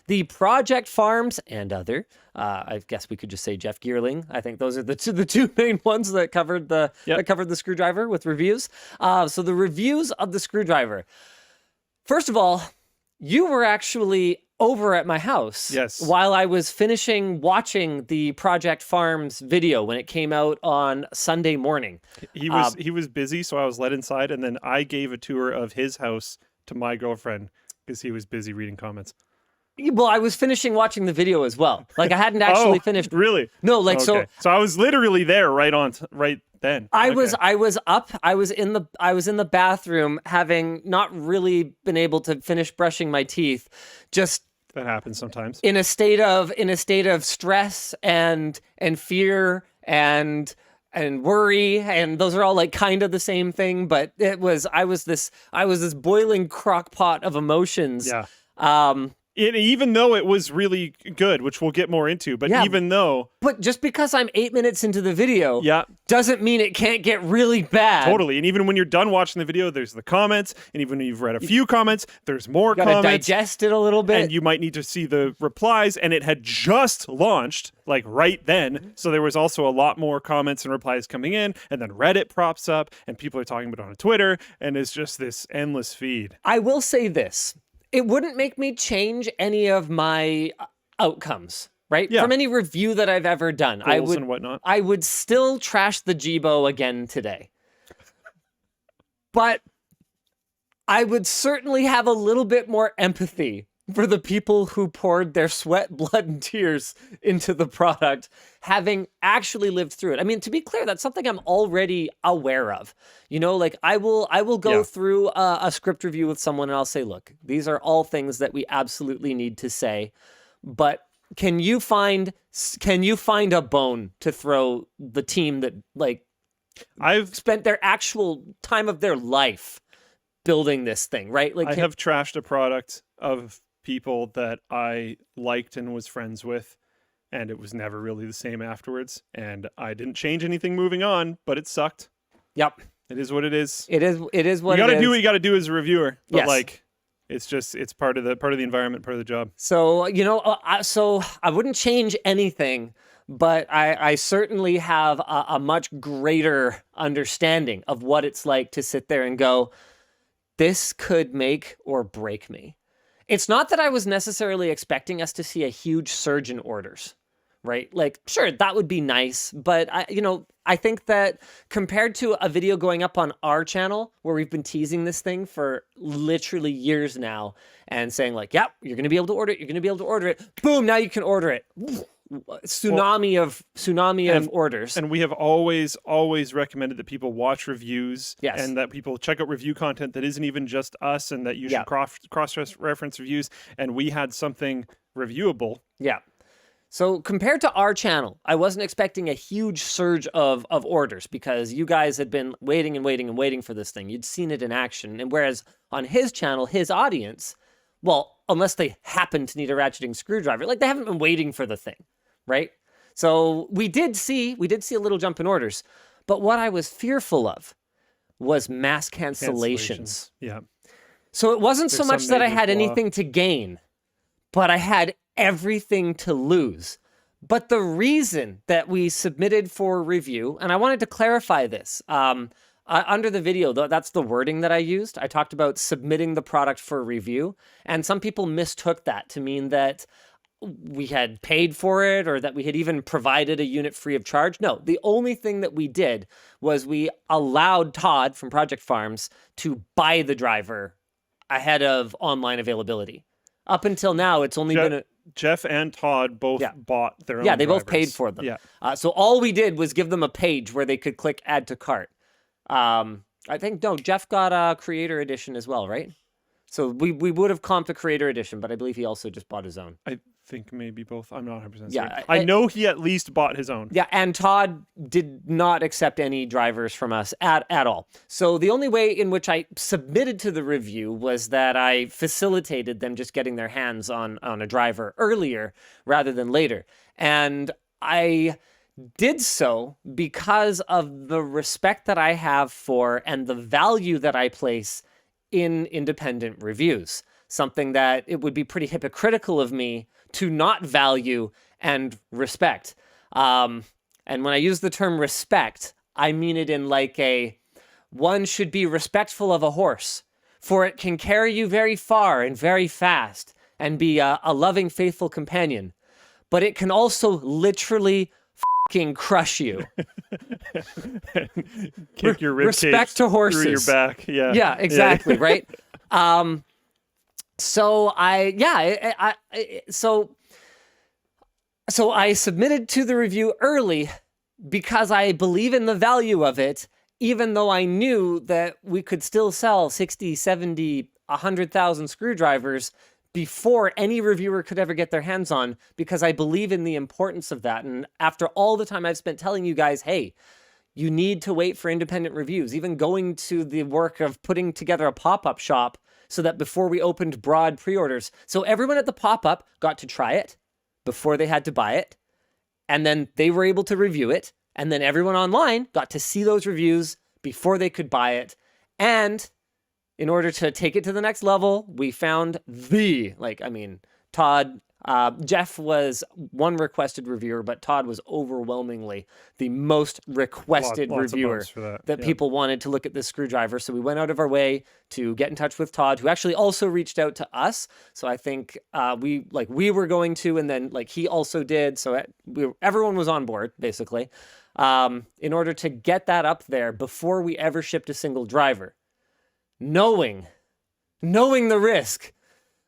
the Project Farms and other. I guess we could just say Jeff Geerling. I think those are the two main ones that covered the screwdriver with reviews. So the reviews of the screwdriver. First of all, you were actually over at my house while I was finishing watching the Project Farms video when it came out on Sunday morning. He was busy, so I was let inside, and then I gave a tour of his house to my girlfriend because he was busy reading comments. Well, I was finishing watching the video as well. Like I hadn't actually finished. Really? No, like okay. So I was literally there right then. I was up. I was in the bathroom, having not really been able to finish brushing my teeth. Just that happens sometimes. In a state of stress and fear and worry, and those are all like kind of the same thing. But I was this boiling crock pot of emotions. Yeah. Even though it was really good, which we'll get more into, but But just because I'm 8 minutes into the video doesn't mean it can't get really bad. Totally. And even when you're done watching the video, there's the comments. And even when you've read a few comments, there's more comments. You gotta digest it a little bit. And you might need to see the replies. And it had just launched, like right then. So there was also a lot more comments and replies coming in. And then Reddit props up and people are talking about it on Twitter. And it's just this endless feed. I will say this. It wouldn't make me change any of my outcomes, right? Yeah. From any review that I've ever done. Goals and whatnot. I would still trash the Jibo again today. But I would certainly have a little bit more empathy for the people who poured their sweat, blood, and tears into the product, having actually lived through it. I mean, to be clear, that's something I'm already aware of. You know, like I will go through a script review with someone and I'll say, look, these are all things that we absolutely need to say, but can you find a bone to throw the team that I've spent their actual time of their life building this thing, right? Like I have trashed a product of people that I liked and was friends with, and it was never really the same afterwards, and I didn't change anything moving on, but it sucked. Yep. It is what it is. It is what it is. You gotta do what you gotta do as a reviewer. But yes. it's part of the environment, part of the job. So, so I wouldn't change anything, but I certainly have a much greater understanding of what it's like to sit there and go, this could make or break me. It's not that I was necessarily expecting us to see a huge surge in orders, right? Like, sure, that would be nice, but I think that compared to a video going up on our channel where we've been teasing this thing for literally years now and saying like, yep, you're going to be able to order it. You're going to be able to order it. Boom, now you can order it. Tsunami of orders. And we have always recommended that people watch reviews and that people check out review content that isn't even just us, and that you should cross-reference reviews. And we had something reviewable. Yeah. So compared to our channel, I wasn't expecting a huge surge of orders because you guys had been waiting and waiting and waiting for this thing. You'd seen it in action. And whereas on his channel, his audience, well, unless they happen to need a ratcheting screwdriver, like they haven't been waiting for the thing. Right? So we did see a little jump in orders, but what I was fearful of was mass cancellations. Yeah. So it wasn't so much that I had anything to gain, but I had everything to lose. But the reason that we submitted for review, and I wanted to clarify this, under the video, that's the wording that I used. I talked about submitting the product for review, and some people mistook that to mean that we had paid for it or that we had even provided a unit free of charge. No, the only thing that we did was we allowed Todd from Project Farms to buy the driver ahead of online availability. Up until now, it's only been Jeff and Todd both bought their own they drivers. both paid for them. Yeah. So all we did was give them a page where they could click add to cart. I think, no, Jeff got a creator edition as well, right? So we would have comped the creator edition, but I believe he also just bought his own. I think maybe both. I'm not 100% certain. Yeah, I know he at least bought his own. Yeah, and Todd did not accept any drivers from us at all. So the only way in which I submitted to the review was that I facilitated them just getting their hands on a driver earlier rather than later. And I did so because of the respect that I have for and the value that I place in independent reviews. something that it would be pretty hypocritical of me to not value and respect. And when I use the term respect, I mean it in like one should be respectful of a horse, for it can carry you very far and very fast and be a loving, faithful companion. But it can also literally fucking crush you. Kick your rib Respect cage to horses. through your back. Yeah. Yeah, exactly, right? So I submitted to the review early because I believe in the value of it, even though I knew that we could still sell 60, 70, 100,000 screwdrivers before any reviewer could ever get their hands on, because I believe in the importance of that. And after all the time I've spent telling you guys, hey, you need to wait for independent reviews, even going to the work of putting together a pop-up shop so that before we opened broad pre-orders, so everyone at the pop-up got to try it before they had to buy it, and then they were able to review it, and then everyone online got to see those reviews before they could buy it. And in order to take it to the next level, we found Todd, Jeff was one requested reviewer, but Todd was overwhelmingly the most requested Lots of rewere buzz for that yeah. people wanted to look at this screwdriver. So we went out of our way to get in touch with Todd, who actually also reached out to us. So I think we were going to, and then he also did. So everyone was on board, basically, in order to get that up there before we ever shipped a single driver. Knowing the risk,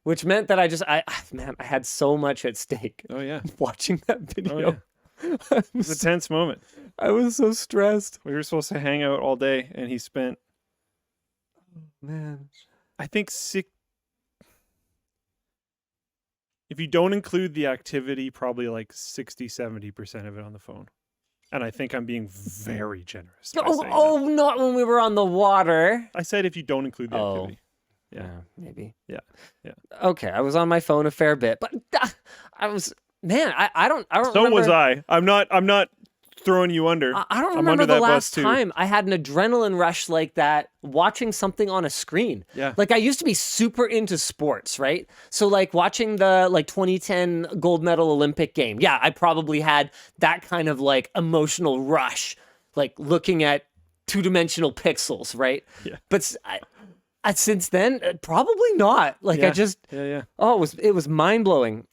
which meant that I had so much at stake. Oh yeah, watching that video. Oh, yeah. It was a tense moment. I was so stressed. We were supposed to hang out all day, and he spent, Man, I think, if you don't include the activity, probably like 60-70% of it on the phone. And I think I'm being very generous. By saying that. Not when we were on the water. I said if you don't include the activity. Yeah, maybe. Yeah. Okay, I was on my phone a fair bit, but I was, I don't So remember. was I. I'm not throwing you under. I don't I'm remember under the that bus last too. time I had an adrenaline rush like that watching something on a screen. Yeah. I used to be super into sports, right? So watching the 2010 gold medal Olympic game. Yeah, I probably had that kind of emotional rush, looking at two-dimensional pixels, right? Yeah. But since then, probably not. Yeah. I just, Yeah. oh, it was mind-blowing.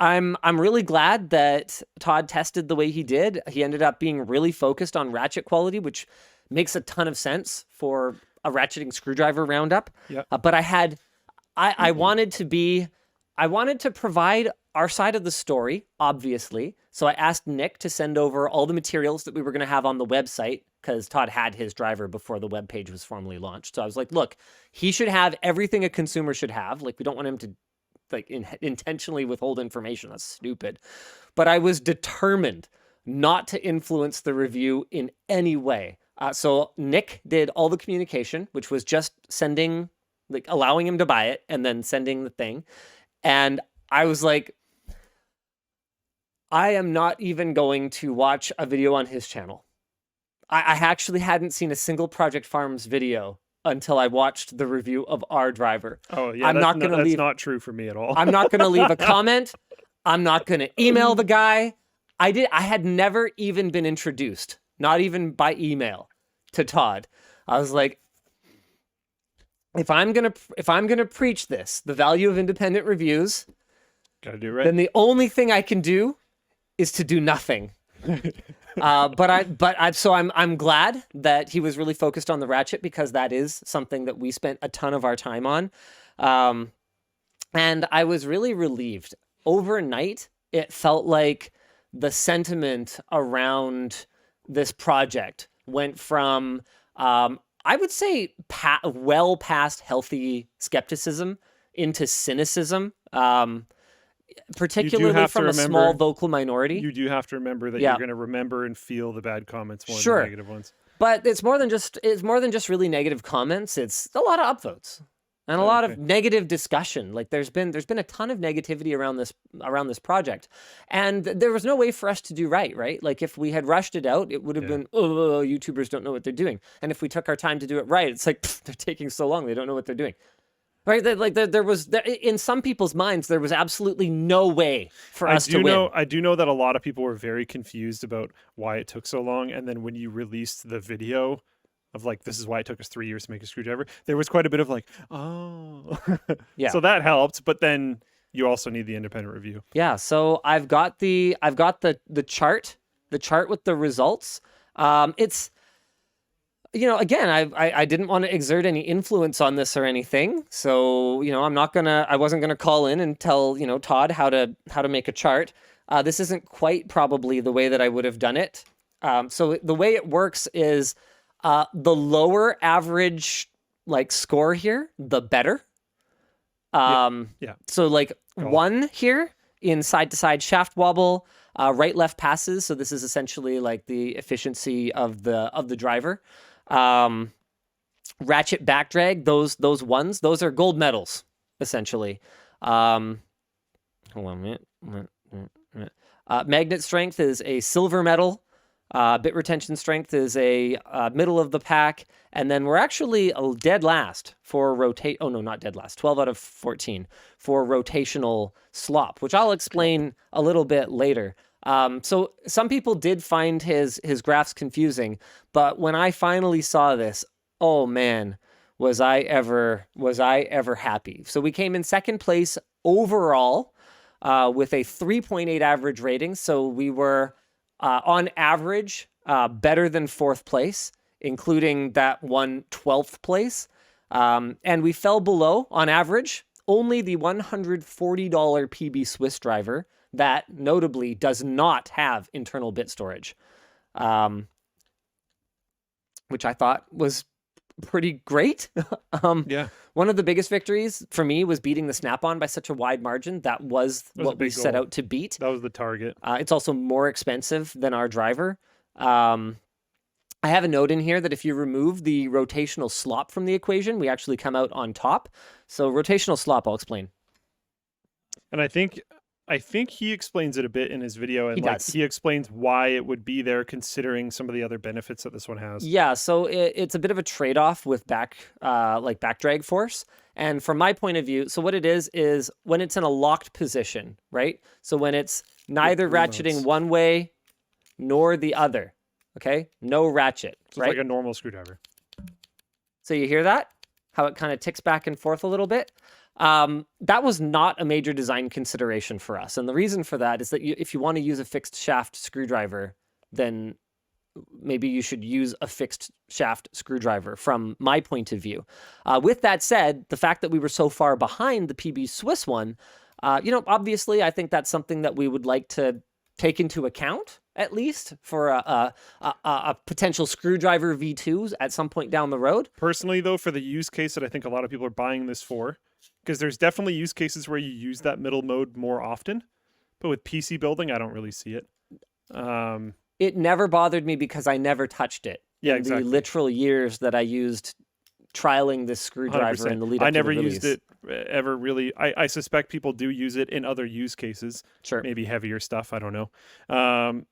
I'm really glad that Todd tested the way he did. He ended up being really focused on ratchet quality, which makes a ton of sense for a ratcheting screwdriver roundup. Yeah. But I wanted to provide our side of the story, obviously. So I asked Nick to send over all the materials that we were going to have on the website, because Todd had his driver before the webpage was formally launched. So I was like, look, he should have everything a consumer should have. We don't want him to intentionally withhold information. That's stupid. But I was determined not to influence the review in any way. So Nick did all the communication, which was just sending, allowing him to buy it and then sending the thing. And I was like, I am not even going to watch a video on his channel. I actually hadn't seen a single Project Farms video until I watched the review of our driver. Oh yeah, that's not true for me at all. I'm not going to leave a comment. I'm not going to email the guy. I had never even been introduced, not even by email, to Todd. I was like, if I'm gonna preach this, the value of independent reviews, gotta do it right. then the only thing I can do is to do nothing. So I'm glad that he was really focused on the ratchet, because that is something that we spent a ton of our time on. And I was really relieved. Overnight, it felt like the sentiment around this project went from, I would say, well past healthy skepticism into cynicism. Particularly from a small vocal minority. You do have to remember that you're going to remember and feel the bad comments more than the negative ones. But it's more than just really negative comments. It's a lot of upvotes and a lot of negative discussion. There's been a ton of negativity around this project, and there was no way for us to do right. If we had rushed it out, it would have been, YouTubers don't know what they're doing. And if we took our time to do it right, it's they're taking so long, they don't know what they're doing. Right? There was in some people's minds there was absolutely no way for us to win. I do know that a lot of people were very confused about why it took so long, and then when you released the video of like this is why it took us 3 years to make a screwdriver, there was quite a bit of like, oh, Yeah. so that helped. But then you also need the independent review. Yeah, so I've got the chart, the chart with the results. It's again, I didn't want to exert any influence on this or anything, so I wasn't gonna call in and tell Todd how to make a chart. This isn't quite probably the way that I would have done it. So the way it works is the lower average like score here, the better. Yeah. So like one here in side to side shaft wobble, right left passes. So this is essentially like the efficiency of the driver. Ratchet back drag, those are gold medals essentially. Hold on a minute. Magnet strength is a silver medal. Bit retention strength is a middle of the pack, and then we're actually a dead last for rotate. Oh no, not dead last. 12 out of 14 for rotational slop, which I'll explain a little bit later. So some people did find his graphs confusing, but when I finally saw this, oh man, was I ever happy. So we came in second place overall with a 3.8 average rating. So we were on average better than fourth place, including that 12th place. And we fell below on average only the $140 PB Swiss driver that notably does not have internal bit storage, which I thought was pretty great. Yeah. One of the biggest victories for me was beating the Snap-on by such a wide margin. That was what we set out to beat. That was the target. It's also more expensive than our driver. I have a note in here that if you remove the rotational slop from the equation, we actually come out on top. So rotational slop, I'll explain. And I think he explains it a bit in his video, and He does. he explains why it would be there considering some of the other benefits that this one has. Yeah, so it's a bit of a trade-off with back drag force. And from my point of view, so what it is when it's in a locked position, right? So when it's neither ratcheting one way nor the other, okay? No ratchet, So right? it's like a normal screwdriver. So you hear that? How it kind of ticks back and forth a little bit? That was not a major design consideration for us. And the reason for that is that if you want to use a fixed shaft screwdriver, then maybe you should use a fixed shaft screwdriver from my point of view. With that said, the fact that we were so far behind the PB Swiss one, obviously I think that's something that we would like to take into account, at least for a potential screwdriver V2s at some point down the road. Personally, though, for the use case that I think a lot of people are buying this for, because there's definitely use cases where you use that middle mode more often, but with PC building, I don't really see it. It never bothered me because I never touched it. Yeah, in exactly. the literal years that I used trialing this screwdriver 100%. in the lead up I never to the used it ever really. I suspect people do use it in other use cases. Sure. Maybe heavier stuff. I don't know.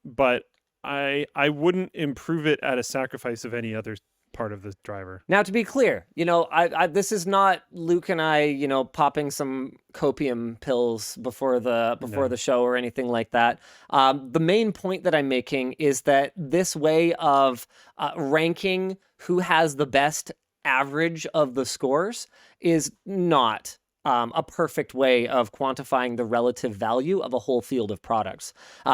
But I wouldn't improve it at a sacrifice of any other part of the driver. Now, to be clear, this is not Luke and I, popping some copium pills before the show or anything like that. The main point that I'm making is that this way of ranking who has the best average of the scores is not a perfect way of quantifying the relative value of a whole field of products.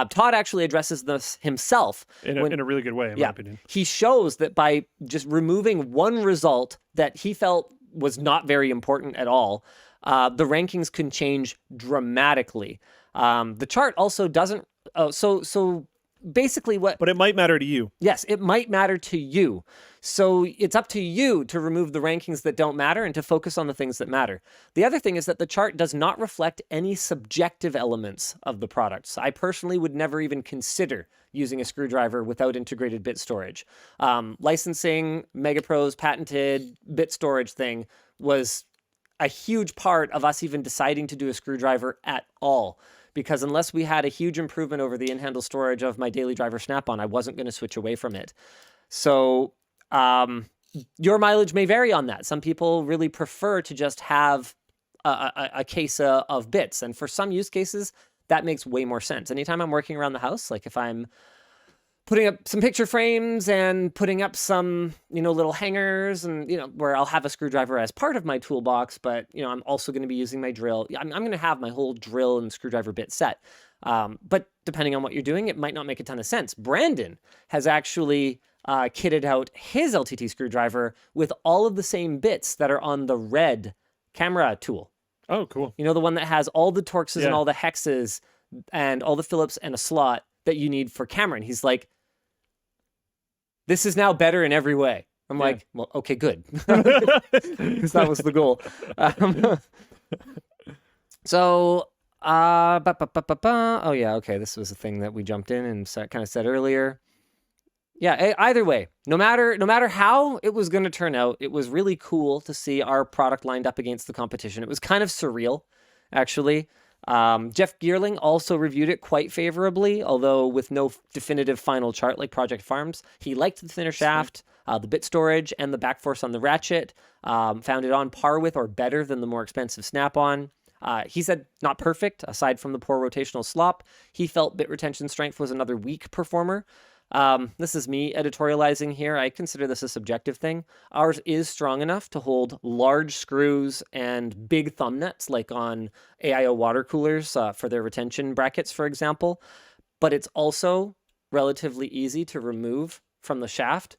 Todd actually addresses this himself. In a really good way, in my opinion. He shows that by just removing one result that he felt was not very important at all, the rankings can change dramatically. The chart also doesn't... So basically what... But it might matter to you. Yes, it might matter to you. So it's up to you to remove the rankings that don't matter and to focus on the things that matter. The other thing is that the chart does not reflect any subjective elements of the products. I personally would never even consider using a screwdriver without integrated bit storage. Licensing, MegaPro's patented bit storage thing was a huge part of us even deciding to do a screwdriver at all. Because unless we had a huge improvement over the in-handle storage of my daily driver Snap-on, I wasn't going to switch away from it. So your mileage may vary on that. Some people really prefer to just have a case of bits. And for some use cases, that makes way more sense. Anytime I'm working around the house, like if I'm putting up some picture frames and putting up some, little hangers and, where I'll have a screwdriver as part of my toolbox, but, I'm also going to be using my drill. I'm going to have my whole drill and screwdriver bit set. But depending on what you're doing, it might not make a ton of sense. Brandon has actually kitted out his LTT screwdriver with all of the same bits that are on the red camera tool. Oh, cool. The one that has all the Torxes and all the hexes and all the Phillips and a slot that you need for camera. And he's like, this is now better in every way. I'm like, well, okay, good. Because that was the goal. Oh yeah, okay. This was a thing that we jumped in and kind of said earlier. Yeah, either way, no matter how it was going to turn out, it was really cool to see our product lined up against the competition. It was kind of surreal, actually. Jeff Geerling also reviewed it quite favorably, although with no definitive final chart like Project Farms. He liked the thinner shaft, the bit storage, and the back force on the ratchet. Found it on par with or better than the more expensive Snap-on. He said not perfect, aside from the poor rotational slop. He felt bit retention strength was another weak performer. This is me editorializing here. I consider this a subjective thing. Ours is strong enough to hold large screws and big thumb nuts, like on AIO water coolers for their retention brackets, for example. But it's also relatively easy to remove from the shaft.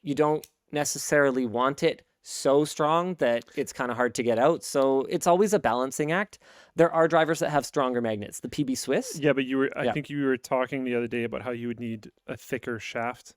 You don't necessarily want it so strong that it's kind of hard to get out. So it's always a balancing act. There are drivers that have stronger magnets. The PB Swiss. Yeah, but I think you were talking the other day about how you would need a thicker shaft.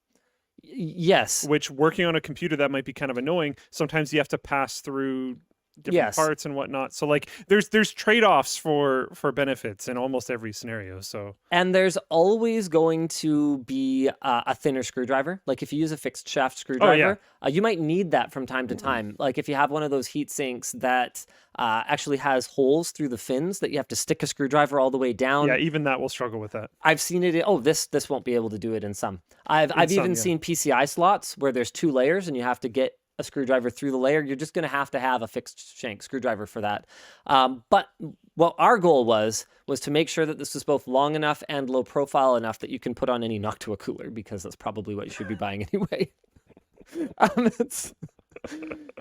Yes. Which, working on a computer, that might be kind of annoying. Sometimes you have to pass through different parts and whatnot. So like there's trade-offs for benefits in almost every scenario. So, and there's always going to be a thinner screwdriver. Like if you use a fixed shaft screwdriver, you might need that from time to time. Like if you have one of those heat sinks that actually has holes through the fins that you have to stick a screwdriver all the way down. Yeah, even that will struggle with that. I've seen it. This won't be able to do it in some. I've even seen PCI slots where there's 2 layers and you have to get a screwdriver through the layer. You're just going to have a fixed shank screwdriver for that. But what our goal was to make sure that this was both long enough and low profile enough that you can put on any Noctua cooler, because that's probably what you should be buying anyway.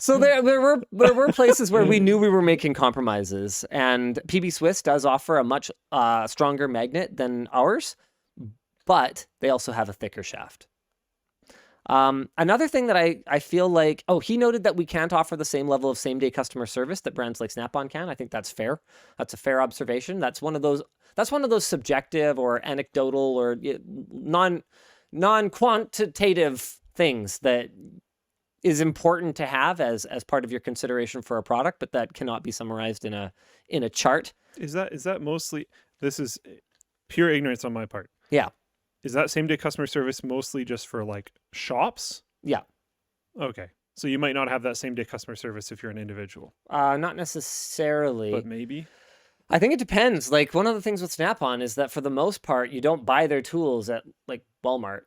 So there were places where we knew we were making compromises, and PB Swiss does offer a much stronger magnet than ours, but they also have a thicker shaft. Another thing that I feel like, he noted that we can't offer the same level of same-day customer service that brands like Snap-on can. I think that's fair. That's a fair observation. That's one of those subjective or anecdotal or non-quantitative things that is important to have as part of your consideration for a product, but that cannot be summarized in a chart. Is that mostly, this is pure ignorance on my part. Yeah. Is that same day customer service mostly just for like shops? Yeah. Okay. So you might not have that same day customer service if you're an individual. Not necessarily. But maybe? I think it depends. Like one of the things with Snap-on is that for the most part, you don't buy their tools at like Walmart.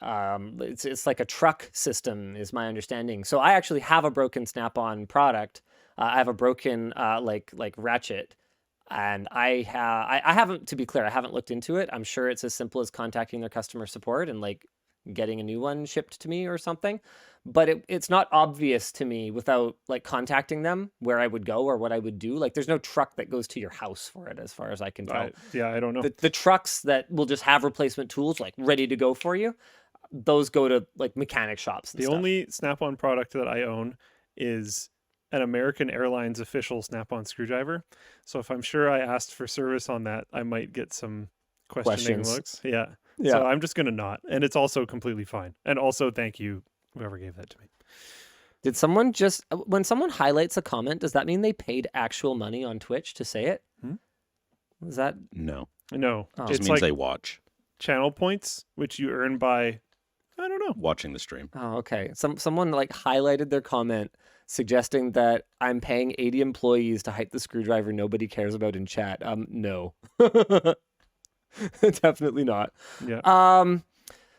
It's like a truck system is my understanding. So I actually have a broken Snap-on product. I have a broken like ratchet. And I haven't, to be clear, I haven't looked into it. I'm sure it's as simple as contacting their customer support and like getting a new one shipped to me or something. But it's not obvious to me without like contacting them where I would go or what I would do. Like there's no truck that goes to your house for it as far as I can tell. I don't know. The trucks that will just have replacement tools like ready to go for you, those go to like mechanic shops and stuff. The only Snap-on product that I own is an American Airlines official Snap-on screwdriver. So if I'm sure I asked for service on that, I might get some questioning looks. Yeah. So I'm just going to not. And it's also completely fine. And also thank you, whoever gave that to me. Did someone when someone highlights a comment, does that mean they paid actual money on Twitch to say it? Is that? No. No. It just means like they watch. Channel points, which you earn by, I don't know. Watching the stream. Oh, okay. Someone like highlighted their comment suggesting that I'm paying 80 employees to hype the screwdriver nobody cares about in chat. No. Definitely not. Yeah.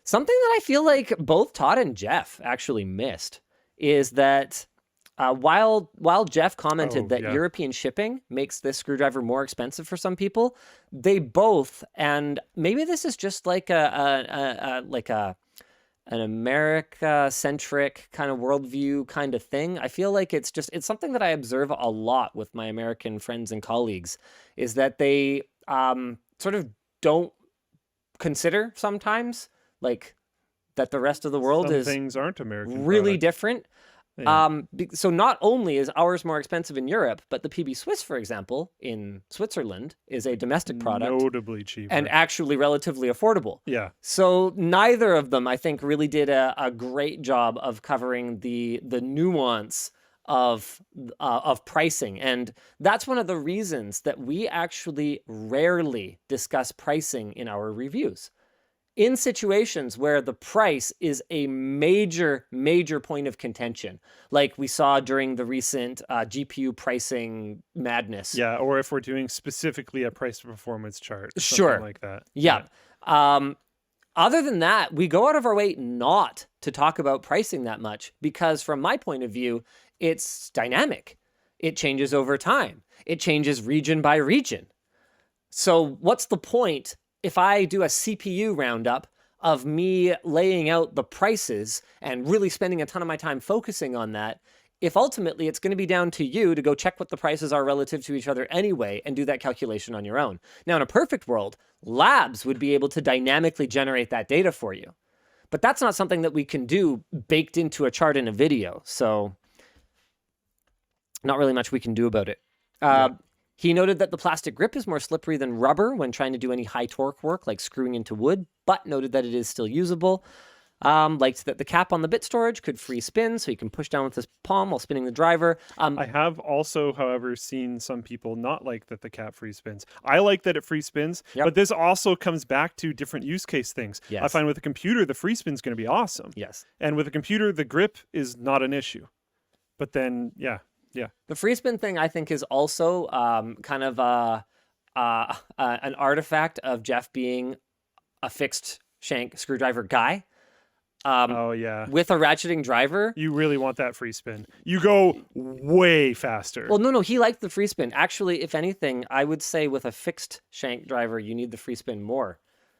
Something that I feel like both Todd and Jeff actually missed is that while Jeff commented Oh, that yeah. European shipping makes this screwdriver more expensive for some people, they both, and maybe this is just like a an America-centric kind of worldview kind of thing. I feel like it's something that I observe a lot with my American friends and colleagues, is that they sort of don't consider sometimes like that the rest of the world Some is things aren't American really product. different. Yeah. So not only is ours more expensive in Europe, but the PB Swiss, for example, in Switzerland, is a domestic product Notably and cheaper. actually relatively affordable. Yeah. So neither of them, I think, really did a great job of covering the nuance of pricing, and that's one of the reasons that we actually rarely discuss pricing in our reviews. In situations where the price is a major point of contention, like we saw during the recent GPU pricing madness. Yeah. Or if we're doing specifically a price to performance chart or something Sure. like that. Yeah. Other than that, we go out of our way not to talk about pricing that much because, from my point of view, it's dynamic. It changes over time. It changes region by region. So, what's the point if I do a CPU roundup of me laying out the prices and really spending a ton of my time focusing on that, if ultimately it's going to be down to you to go check what the prices are relative to each other anyway and do that calculation on your own? Now, in a perfect world, labs would be able to dynamically generate that data for you. But that's not something that we can do baked into a chart in a video. So, not really much we can do about it. Yeah. He noted that the plastic grip is more slippery than rubber when trying to do any high torque work like screwing into wood, but noted that it is still usable. Liked that the cap on the bit storage could free spin, so you can push down with his palm while spinning the driver. I have also, however, seen some people not like that the cap free spins. I like that it free spins, Yep. but this also comes back to different use case things. I Yes. find with a computer, the free spin's going to be awesome. Yes. And with a computer, the grip is not an issue. But then, yeah. The free spin thing, I think, is also kind of an artifact of Jeff being a fixed shank screwdriver guy. Oh, yeah. With a ratcheting driver. You really want that free spin. You go way faster. Well, no, he liked the free spin. Actually, if anything, I would say with a fixed shank driver, you need the free spin more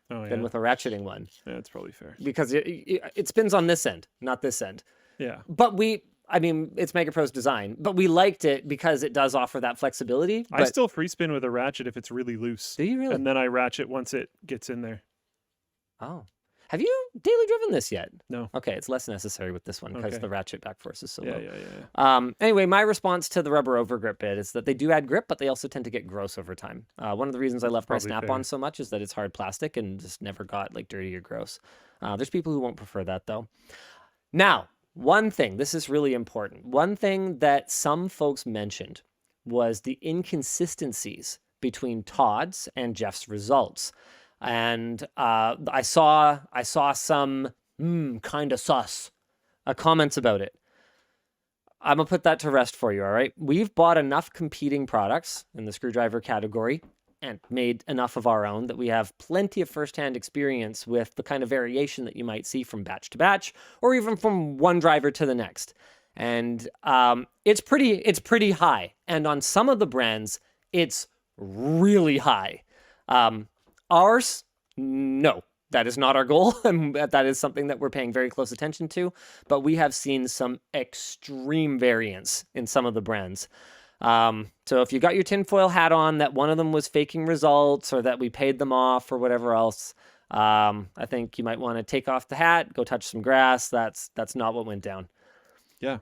than with a ratcheting one. Yeah, that's probably fair. Because it spins on this end, not this end. Yeah. But it's Mega Pro's design, but we liked it because it does offer that flexibility. I still free spin with a ratchet if it's really loose. Do you really? And then I ratchet once it gets in there. Oh. Have you daily driven this yet? No. Okay, it's less necessary with this one because Okay. the ratchet back force is so low. Yeah. Anyway, my response to the rubber over grip bit is that they do add grip, but they also tend to get gross over time. One of the reasons I love my Probably Snap-on fair. so much is that it's hard plastic and just never got like dirty or gross. There's people who won't prefer that though. Now, one thing, this is really important. One thing that some folks mentioned was the inconsistencies between Todd's and Jeff's results. And I saw some kind of sus comments about it. I'm going to put that to rest for you, all right? We've bought enough competing products in the screwdriver category and made enough of our own that we have plenty of firsthand experience with the kind of variation that you might see from batch to batch or even from one driver to the next. And it's pretty high. And on some of the brands, it's really high. Ours, no, that is not our goal. And that is something that we're paying very close attention to. But we have seen some extreme variance in some of the brands. So if you got your tinfoil hat on that one of them was faking results or that we paid them off or whatever else, I think you might want to take off the hat, go touch some grass. That's not what went down. Yeah.